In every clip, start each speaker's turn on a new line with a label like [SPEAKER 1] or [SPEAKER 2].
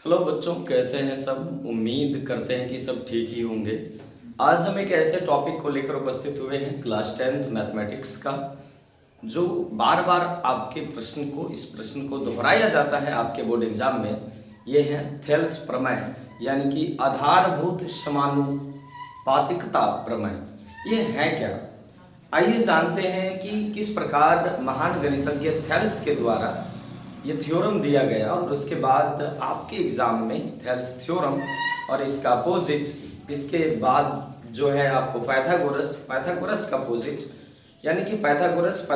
[SPEAKER 1] Hello बच्चों, कैसे हैं सब। उम्मीद करते हैं कि सब ठीक ही होंगे। आज हम एक ऐसे टॉपिक को लेकर उपस्थित हुए हैं क्लास 10th मैथमेटिक्स का, जो बार बार आपके इस प्रश्न को दोहराया जाता है आपके बोर्ड एग्जाम में। ये है थेल्स प्रमेय, यानी कि आधारभूत समानुपातिकता प्रमेय। ये है क्या, आइए जानते हैं कि किस प्रकार महान गणितज्ञ थेल्स के द्वारा ये थ्योरम दिया गया और उसके बाद आपके एग्जाम में थेल्स थ्योरम और इसका अपोजिट, इसके बाद जो है आपको पाइथागोरस का अपोजिट, यानी कि पाइथागोरस का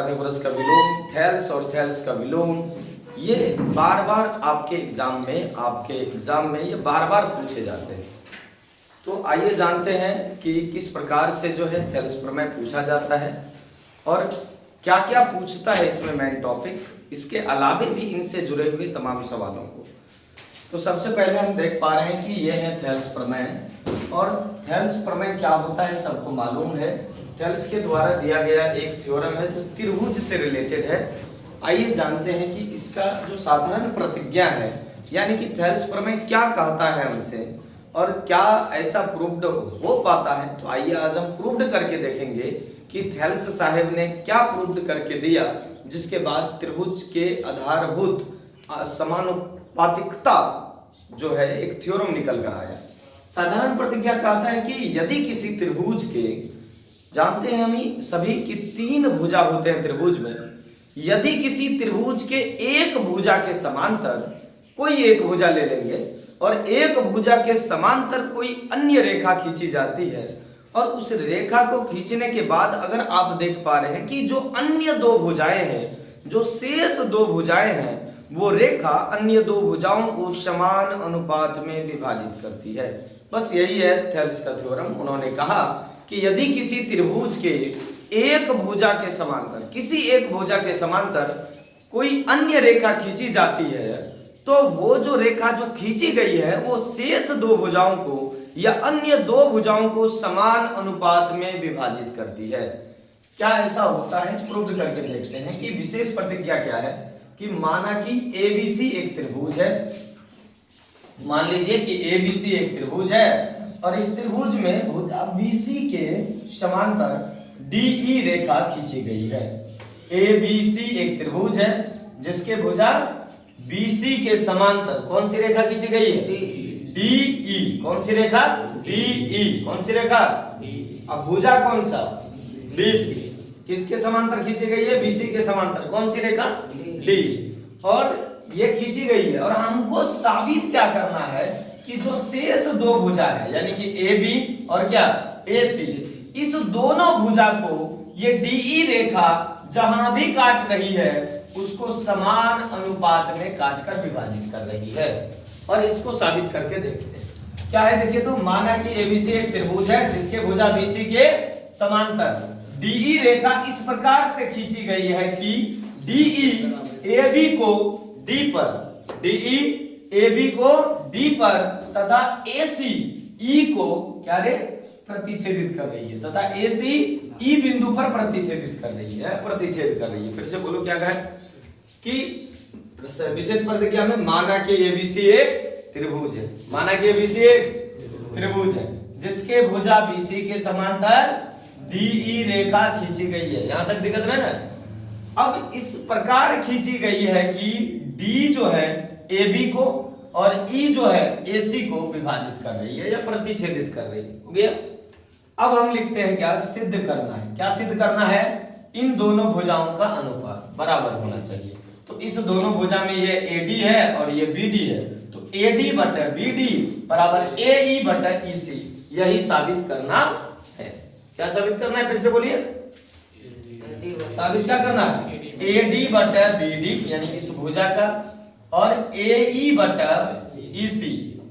[SPEAKER 1] विलोम, थेल्स और थेल्स का विलोम, ये बार बार आपके एग्जाम में ये बार बार पूछे जाते हैं। तो आइए जानते हैं कि किस प्रकार से जो है थेल्स प्रमेय पूछा जाता है और क्या क्या पूछता है इसमें मेन टॉपिक, इसके अलावे भी इनसे जुड़े हुए तमाम सवालों को। तो सबसे पहले हम देख पा रहे हैं कि यह है थेल्स प्रमेय। और थेल्स प्रमेय क्या होता है सबको मालूम है। थेल्स के द्वारा दिया गया एक थ्योरम है जो त्रिभुज से रिलेटेड है। आइए जानते हैं कि इसका जो साधारण प्रतिज्ञा है, यानी कि थेल्स प्रमेय क्या कहता है हमसे और क्या ऐसा प्रूव्ड हो पाता है। तो आइए आज हम प्रूव्ड करके देखेंगे कि थेल्स साहब ने क्या प्रूव्ड करके दिया, जिसके बाद त्रिभुज के आधारभूत समानुपातिकता जो है एक थ्योरम निकल कर आया। साधारण प्रतिज्ञा कहता है कि यदि किसी त्रिभुज के, जानते हैं हम सभी की 3 भुजा होते हैं त्रिभुज में, यदि किसी त्रिभुज के एक भुजा के समांतर कोई एक भुजा ले लेंगे और एक भुजा के समांतर कोई अन्य रेखा खींची जाती है और उस रेखा को खींचने के बाद अगर आप देख पा रहे हैं कि जो अन्य 2 भुजाएं हैं, जो शेष 2 भुजाएं हैं, वो रेखा अन्य 2 भुजाओं को समान अनुपात में विभाजित करती है। बस यही है थेल्स का थ्योरम। उन्होंने कहा कि यदि किसी त्रिभुज के एक भुजा के समांतर, किसी एक भुजा के समांतर कोई अन्य रेखा खींची जाती है, तो वो जो रेखा जो खींची गई है वो शेष 2 भुजाओं को या अन्य 2 भुजाओं को समान अनुपात में विभाजित करती है। क्या ऐसा होता है, प्रूव करके देखते हैं कि विशेष प्रतिज्ञा क्या है। कि माना कि ABC एक त्रिभुज है, मान लीजिए कि ABC एक त्रिभुज है और इस त्रिभुज में भुजा BC के समांतर DE रेखा खींची गई है। ABC एक त्रिभुज है जिसके भुजा BC के समांतर कौन सी रेखा खींची गई है? DE। कौन सी रेखा? DE। कौन सी रेखा? अब भुजा कौन सा? BC। किसके समांतर खींची गई है? BC के समांतर। कौन सी रेखा? D। और ये खींची गई है और हमको साबित क्या करना है कि जो शेष 2 भुजा है, यानी कि AB और क्या AC, इस दोनों भुजा को ये DE रेखा जहां भी काट रही है उसको समान अनुपात में काटकर विभाजित कर रही है। और इसको साबित करके देखते हैं क्या है। देखिए, तो माना कि ABC एक त्रिभुज है जिसके भुजा BC के समांतर DE रेखा इस प्रकार से खींची गई है कि DE AB को D पर, DE AB को D पर तथा AC E को क्या रे प्रतिच्छेदित कर रही है, तथा AC E बिंदु पर प्रतिच्छेदित कर रही है। फिर से बोलो क्या कहे कि विशेष प्रतिज्ञा में माना कि ABC एक त्रिभुज है, माना कि ABC एक त्रिभुज है जिसके भुजा BC के समांतर DE रेखा खींची गई है। यहां तक दिक्कत है ना। अब इस प्रकार खींची गई है कि D जो है AB को और E जो है AC को विभाजित कर रही है या प्रतिच्छेदित कर रही है। हो गया। अब हम लिखते हैं क्या सिद्ध करना है। क्या सिद्ध करना है? इन दोनों भुजाओं का अनुपात बराबर होना चाहिए। तो इस दोनों भुजा में ये AD है और ये BD है, तो AD बटा BD बराबर AE बटा EC। यही साबित करना है। क्या साबित करना है? फिर से बोलिए। साबित क्या करना है? AD बटा BD यानी इस भुजा का और AE बटा EC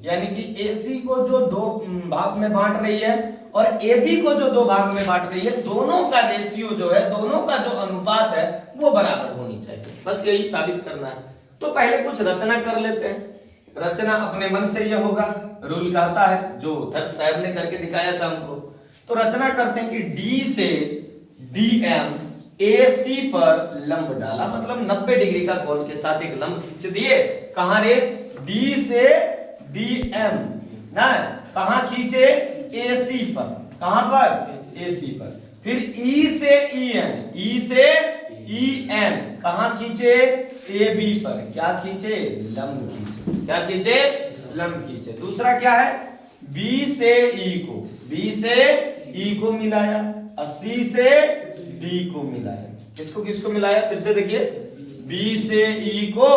[SPEAKER 1] यानी कि AC को जो 2 भाग में बांट रही है और AB को जो 2 भाग में बांट रही है, दोनों का रेशियो जो है, दोनों का जो अनुपात है वो बराबर होनी चाहिए। बस यही साबित करना है। तो पहले कुछ रचना कर लेते हैं। रचना अपने मन से यह होगा, रूल कहता है, जो थेल्स साहब ने करके दिखाया था हमको। तो रचना करते हैं कि D से DM AC पर लंब डाला, मतलब 90 डिग्री का कोण के साथ एक लंब खींच दिए। कहां रे? D से DM ना, कहां खींचे? AC पर। कहां पर? AC पर। फिर E से EN कहां खींचे? AB पर। क्या खींचे? लंब खींचे। क्या खींचे? लंब खींचे। दूसरा क्या है? B से E को मिलाया और C से D को मिलाया। किसको किसको मिलाया? फिर से देखिए, B से E को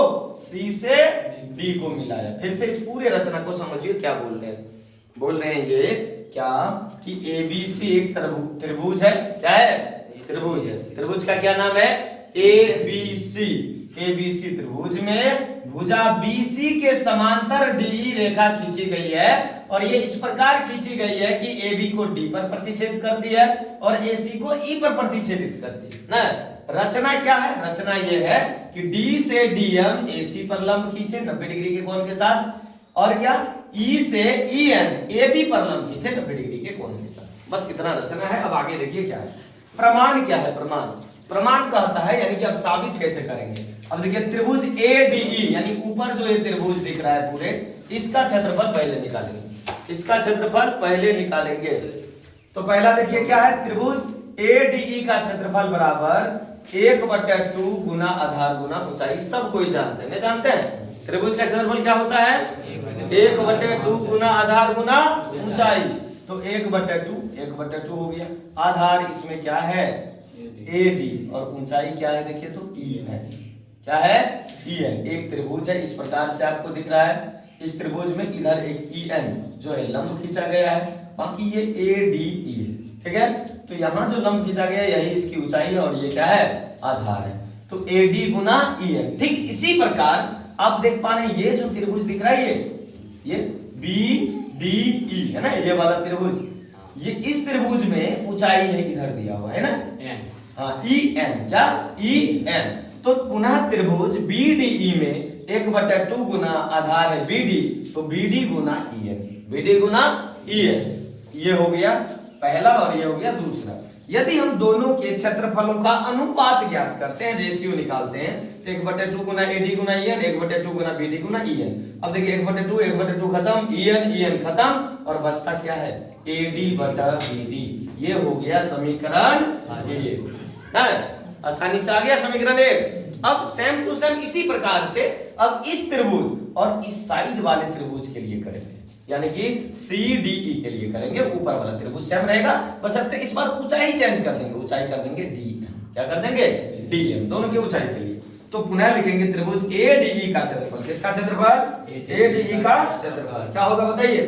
[SPEAKER 1] C से D को मिलाया। फिर से इस पूरे रचना को समझिए क्या बोल रहे हैं। बोल रहे हैं ये क्या कि ABC एक त्रिभुज है। क्या है? त्रिभुज है। त्रिभुज का क्या नाम है? ABC त्रिभुज में भुजा BC के समांतर DE रेखा खींची गई है और ये इस प्रकार खींची गई है कि AB को D पर प्रतिच्छेद करती है और AC को E पर प्रतिच्छेदित करती है ना। रचना क्या है? रचना ये है कि D से DM AC पर लंब खींचे 90 डिग्री के कोण के साथ, और क्या E से EN AB पर लंब खींचे 90 डिग्री के कोण के साथ। बस इतना रचना है। अब आगे देखिए क्या है प्रमाण। क्या है प्रमाण कहता है यानी कि अब साबित कैसे करेंगे। अब देखिए त्रिभुज ADE यानी ऊपर जो ये त्रिभुज दिख रहा है पूरे, इसका क्षेत्रफल पहले निकालेंगे। इसका क्षेत्रफल पहले निकालेंगे। तो पहला देखिए क्या है, त्रिभुज ADE का क्षेत्रफल बराबर 1/2 गुना आधार गुना ऊंचाई। सब कोई जानते हैं, नहीं जानते हैं? त्रिभुज का क्षेत्रफल क्या होता है? 1/2 गुना आधार गुना ऊंचाई। तो 1/2 हो गया। आधार इसमें क्या है? AD और ऊंचाई क्या है? देखिए तो EN। क्या है? EN। एक त्रिभुज है, इस प्रकार से आपको दिख रहा है। इस त्रिभुज में इधर एक EN जो है लंब खींचा गया है, बाकी ये ADE है। ठीक है, तो यहाँ जो लंब खींचा गया यही इसकी ऊंचाई है और ये क्या है? आधार है। तो AD गुना EN। ठीक इसी प्रकार आप देख पा रहे हैं ये जो त्रिभुज दिख रहा है ये BDE है ना, ये वाला त्रिभुज। ये इस त्रिभुज में ऊंचाई है इधर दिया हुआ है ना, हाँ EN। क्या? EN। तो पुनः त्रिभुज BDE में 1/2 गुना आधार है BD, तो BD गुना EN। BD गुना EN ये हो गया पहला और ये हो गया दूसरा। यदि हम दोनों के क्षेत्रफलों का अनुपात ज्ञात करते हैं, रेशियो निकालते हैं, तो 1/2 गुना AD गुना EN 1/2 गुना BD गुना EN। अब देखिए 1/2 खत्म, EN खत्म और बचता क्या है? AD/BD। ये हो गया समीकरण 1 ना, आसानी से आ गया समीकरण 1। अब सेम टू सेम इसी प्रकार से अब इस त्रिभुज और इस साइड वाले त्रिभुज के लिए करेंगे, यानी कि CDE के लिए करेंगे। ऊपर वाला त्रिभुज सेम रहेगा, बस इस बार ऊंचाई चेंज कर देंगे, ऊंचाई कर देंगे DM। क्या कर देंगे? DM, दोनों की ऊंचाई के लिए। तो पुनः लिखेंगे त्रिभुज ADE का क्षेत्रफल। किसका क्षेत्रफल? ADE का क्षेत्रफल क्या होगा बताइए?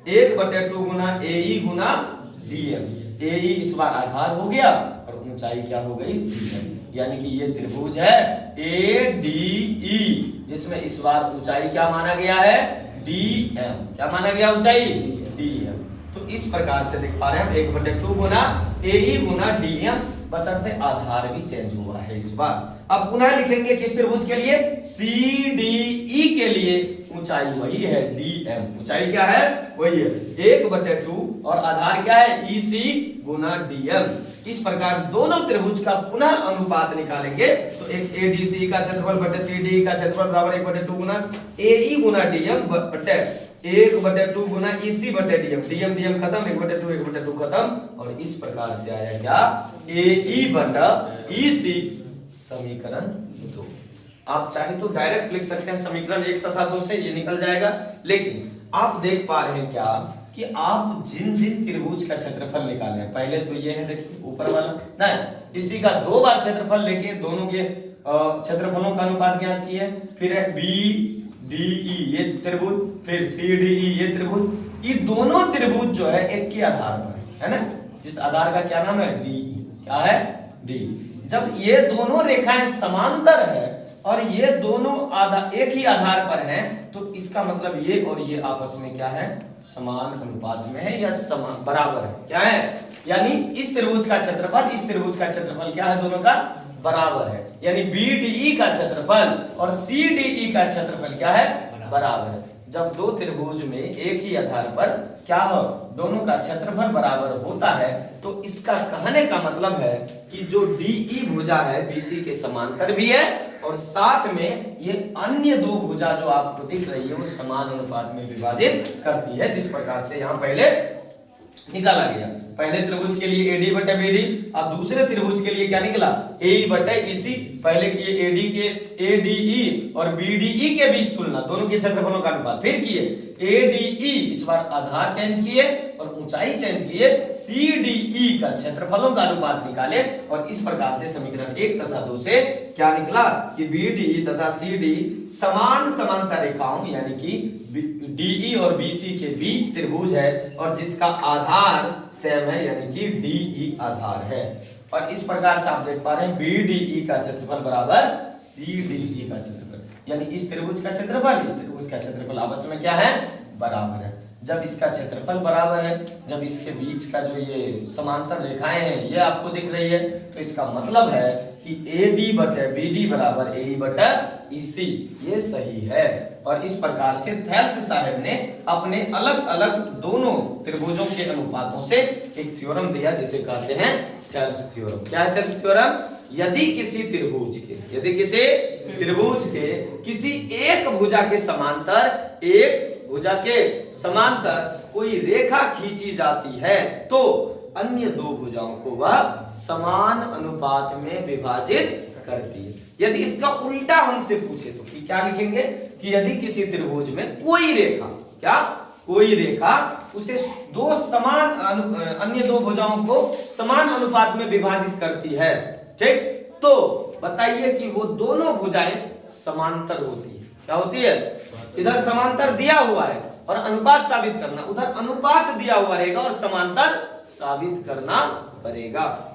[SPEAKER 1] 1/2 गुना AE गुना DM। AE इस बार आधार हो गया और ऊंचाई क्या हो गई? DM। यानी कि ये त्रिभुज है ADE जिसमें इस बार ऊंचाई क्या माना गया है? DM। क्या माना गया? ऊंचाई DM। तो इस प्रकार से देख पा रहे हैं हम 1/2 गुना AE गुना DM, बशर्ते आधार भी चेंज हुआ है इस बार। अब पुनः लिखेंगे किस त्रिभुज के लिए? CDE के लिए ऊंचाई वही है DM। ऊंचाई क्या है? वही है 1/2 और आधार क्या है? EC गुना DM। इस प्रकार दोनों त्रिभुज का पुनः अनुपात निकालेंगे तो एक ADC का क्षेत्रफल बटे CDE का क्षेत्रफल बराबर 1/2 गुना AE गुना DM बटे 1/2 गुना EC बटे DM। DM खत्म, 1/2 खत्म और इस प्रकार से आया क्या? AE बटा EC समीकरण 2। आप चाहे तो डायरेक्ट लिख सकते हैं समीकरण 1 तथा 2 से, ये निकल जाएगा। लेकिन आप देख पा रहे हैं क्या कि आप जिन जिन त्रिभुज का क्षेत्रफल निकाले, पहले तो ये है देखिए ऊपर वाला ना, इसी का 2 बार क्षेत्रफल लेके दोनों के क्षेत्रफलों का अनुपात ज्ञात किए। फिर है BDE ये त्रिभुज, फिर CDE ये त्रिभुज। ये दोनों त्रिभुज जो है एक के आधार पर है ना, जिस आधार का क्या नाम है? DE। क्या है? D। जब ये दोनों रेखाएं समांतर है और ये दोनों एक ही आधार पर हैं, तो इसका मतलब ये और ये आपस में क्या है? समान अनुपात में है या समान बराबर है। क्या है? यानी इस त्रिभुज का क्षेत्रफल इस त्रिभुज का क्षेत्रफल क्या है? दोनों का बराबर है। यानी BDE का क्षेत्रफल और CDE का क्षेत्रफल क्या है? बराबर है। जब दो त्रिभुज में एक ही आधार पर क्या हो, दोनों का क्षेत्रफल बराबर होता है, तो इसका कहने का मतलब है कि जो DE भुजा है BC के समांतर भी है और साथ में ये अन्य दो भुजा जो आपको दिख रही है वो समान अनुपात में विभाजित करती है, जिस प्रकार से यहाँ पहले निकाला गया। पहले त्रिभुज के लिए AD बटे BD, अब दूसरे त्रिभुज के लिए क्या निकला, AE बटे EC। पहले किए AD के ADE और BDE के बीच तुलना, दोनों के क्षेत्रफलों का अनुपात, फिर किए ADE, इस बार आधार चेंज किए और ऊंचाई चेंज किए, CDE का क्षेत्रफलों का अनुपात निकाले और इस प्रकार से समीकरण 1 तथा 2 से क्या निकला कि BD तथा CD समान समांतर रेखाओं यानी कि DE और BC के बीच त्रिभुज है और जिसका आधार सेम है यानी कि DE आधार है। और इस प्रकार से आप देख पा रहे हैं BDE का क्षेत्रफल बराबर CDE का क्षेत्रफल, यानी इस त्रिभुज का क्षेत्रफल इस त्रिभुज का क्षेत्रफल आपस में क्या है, बराबर है। जब इसका क्षेत्रफल बराबर है, जब इसके बीच का जो ये समांतर रेखाएं हैं ये आपको दिख रही है, तो इसका मतलब है कि AD बटे BD बराबर AE बटे EC, ये सही है। और इस प्रकार से थेल्स साहब ने अपने अलग अलग दोनों त्रिभुजों के अनुपातों से एक थ्योरम दिया जिसे कहते हैं थेल्स थ्योरम। क्या है थेल्स थ्योरम? यदि किसी त्रिभुज के किसी एक भुजा के समांतर कोई रेखा खींची जाती है तो अन्य दो भुजाओं को वह समान अनुपात में विभाजित करती है। यदि इसका उल्टा हमसे पूछे तो क्या लिखेंगे कि यदि किसी त्रिभुज में कोई रेखा उसे अन्य दो भुजाओं को समान अनुपात में विभाजित करती है, ठीक, तो बताइए कि वो दोनों भुजाएं समांतर होती है। क्या होती है? इधर समांतर दिया हुआ है और अनुपात साबित करना, उधर अनुपात दिया हुआ रहेगा और समांतर साबित करना पड़ेगा।